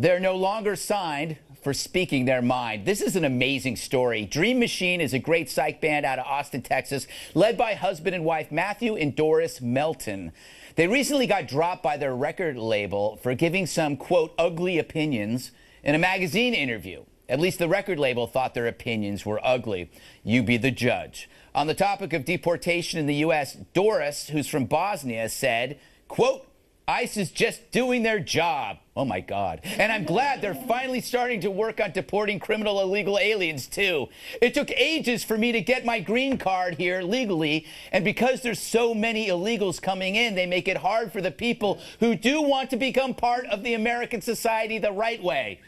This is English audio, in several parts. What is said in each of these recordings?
They're no longer signed for speaking their mind. This is an amazing story. Dream Machine is a great psych band out of Austin, Texas, led by husband and wife Matthew and Doris Melton. They recently got dropped by their record label for giving some, quote, ugly opinions in a magazine interview. At least the record label thought their opinions were ugly. You be the judge. On the topic of deportation in the U.S., Doris, who's from Bosnia, said, quote, ICE is just doing their job. Oh, my God. And I'm glad they're finally starting to work on deporting criminal illegal aliens, too. It took ages for me to get my green card here legally. And because there's so many illegals coming in, they make it hard for the people who do want to become part of the American society the right way.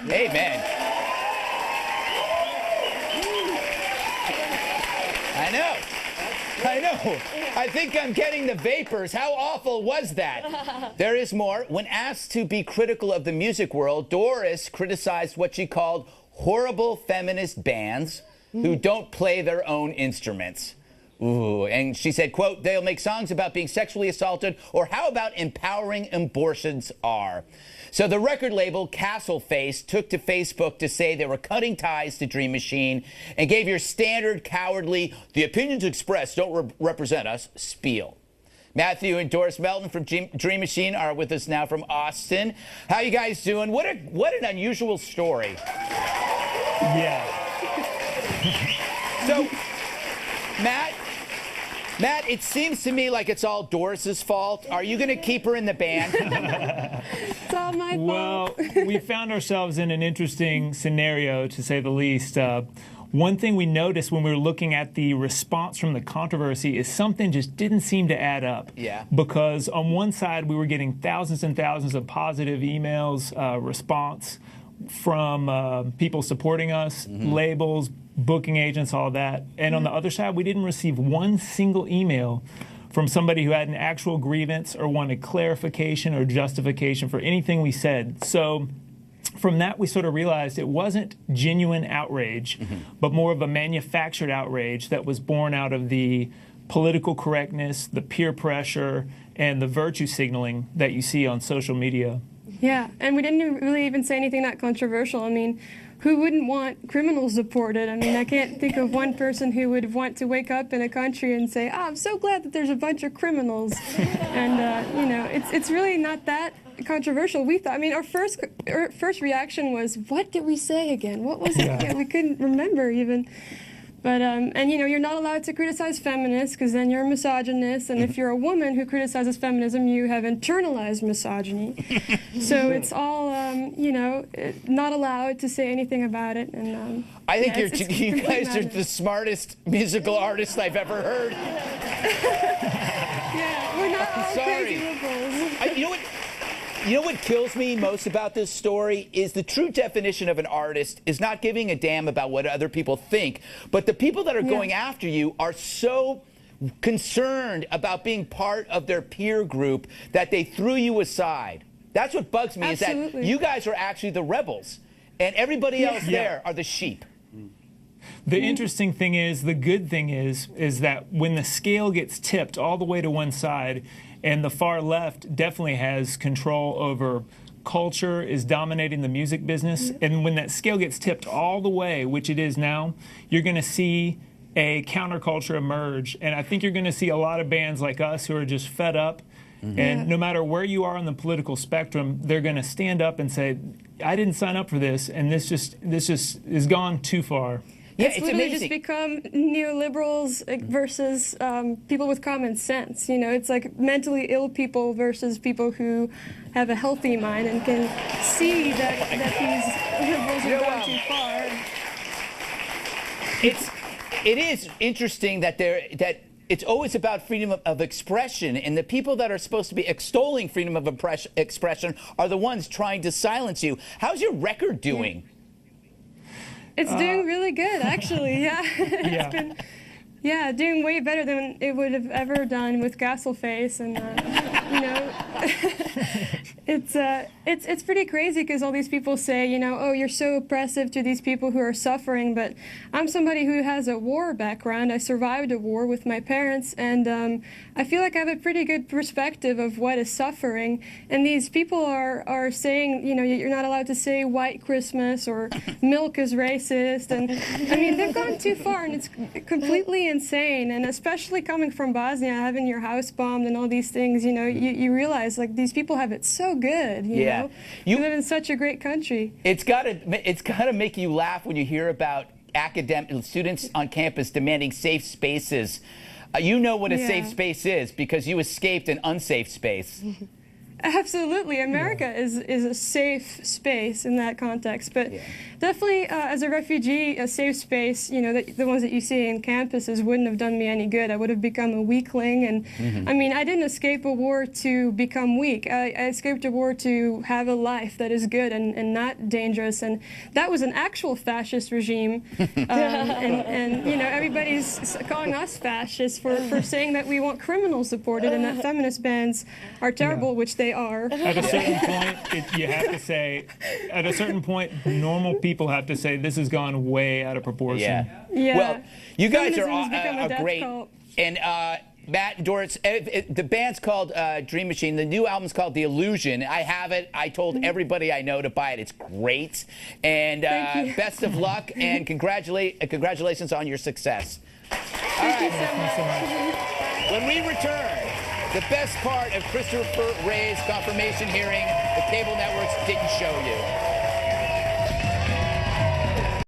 Amen. I know. I think I'm getting the vapors. How awful was that? There is more. When asked to be critical of the music world, Doris criticized what she called horrible feminist bands who don't play their own instruments. Ooh, and she said, quote, they'll make songs about being sexually assaulted, or how about empowering abortions are. So the record label, Castleface, took to Facebook to say they were cutting ties to Dream Machine and gave your standard cowardly, the opinions expressed don't represent us, spiel. Matthew and Doris Melton from Dream Machine are with us now from Austin. How you guys doing? What an unusual story. Yeah. So, Matt, it seems to me like it's all Doris's fault. Are you going to keep her in the band? It's all my fault. Well, we found ourselves in an interesting scenario, to say the least. One thing we noticed when we were looking at the response from the controversy is something just didn't seem to add up. Yeah. Because on one side, we were getting thousands and thousands of positive emails, response from people supporting us, labels, booking agents, all that. And on the other side, we didn't receive one single email from somebody who had an actual grievance or wanted clarification or justification for anything we said. So from that, we sort of realized it wasn't genuine outrage, but more of a manufactured outrage that was born out of the political correctness, the peer pressure, and the virtue signaling that you see on social media. Yeah, and we didn't really even say anything that controversial. I mean, who wouldn't want criminals deported? I mean, I can't think of one person who would want to wake up in a country and say, I'm so glad that there's a bunch of criminals. And, you know, it's really not that controversial. We thought, I mean, our first reaction was, what did we say again? What was it? Yeah, we couldn't remember even. But, and you know, you're not allowed to criticize feminists because then you're a misogynist. And if you're a woman who criticizes feminism, you have internalized misogyny. So it's all, you know, not allowed to say anything about it. And I think you guys are the smartest musical artists I've ever heard. Yeah, we're not all crazy liberals. You know what kills me most about this story is the true definition of an artist is not giving a damn about what other people think, but the people that are going after you are so concerned about being part of their peer group that they threw you aside. That's what bugs me. Absolutely. Is that you guys are actually the rebels and everybody else there are the sheep. The interesting thing is, the good thing is that when the scale gets tipped all the way to one side, and the far left definitely has control over culture, is dominating the music business, and when that scale gets tipped all the way, which it is now, you're going to see a counterculture emerge. And I think you're going to see a lot of bands like us who are just fed up. And no matter where you are on the political spectrum, they're going to stand up and say, I didn't sign up for this, and this just is gone too far. Yeah, it's literally just become neoliberals versus people with common sense. You know, it's like mentally ill people versus people who have a healthy mind and can see that these liberals have gone too far. It is interesting that it's always about freedom of expression, and the people that are supposed to be extolling freedom of expression are the ones trying to silence you. How's your record doing? It's doing really good, actually. Yeah, it's been, doing way better than it would have ever done with Castleface, and you know, it's pretty crazy because all these people say, you know, oh, you're so oppressive to these people who are suffering. But I'm somebody who has a war background. I survived a war with my parents, and I feel like I have a pretty good perspective of what is suffering. And these people are saying, you know, you're not allowed to say white Christmas or milk is racist. And I mean, they've gone too far, and it's completely insane. And especially coming from Bosnia, having your house bombed and all these things, you know, you realize like these people have it so good. You know? You live in such a great country. It's gotta make you laugh when you hear about academic students on campus demanding safe spaces. You know what a safe space is because you escaped an unsafe space. Absolutely. America is a safe space in that context. But definitely, as a refugee, a safe space, you know, the ones that you see in campuses wouldn't have done me any good. I would have become a weakling. And I mean, I didn't escape a war to become weak. I escaped a war to have a life that is good and not dangerous. And that was an actual fascist regime. And, you know, everybody's calling us fascists for saying that we want criminals deported and that feminist bans are terrible, which they are. At a certain point, you have to say, at a certain point, normal people have to say, this has gone way out of proportion. Well, you guys Feminism are great. cult. And Matt, Doris, the band's called Dream Machine. The new album's called The Illusion. I have it. I told everybody I know to buy it. It's great. And best of luck and congratulations on your success. Thank you so much. When we return, the best part of Christopher Wray's confirmation hearing, the cable networks didn't show you.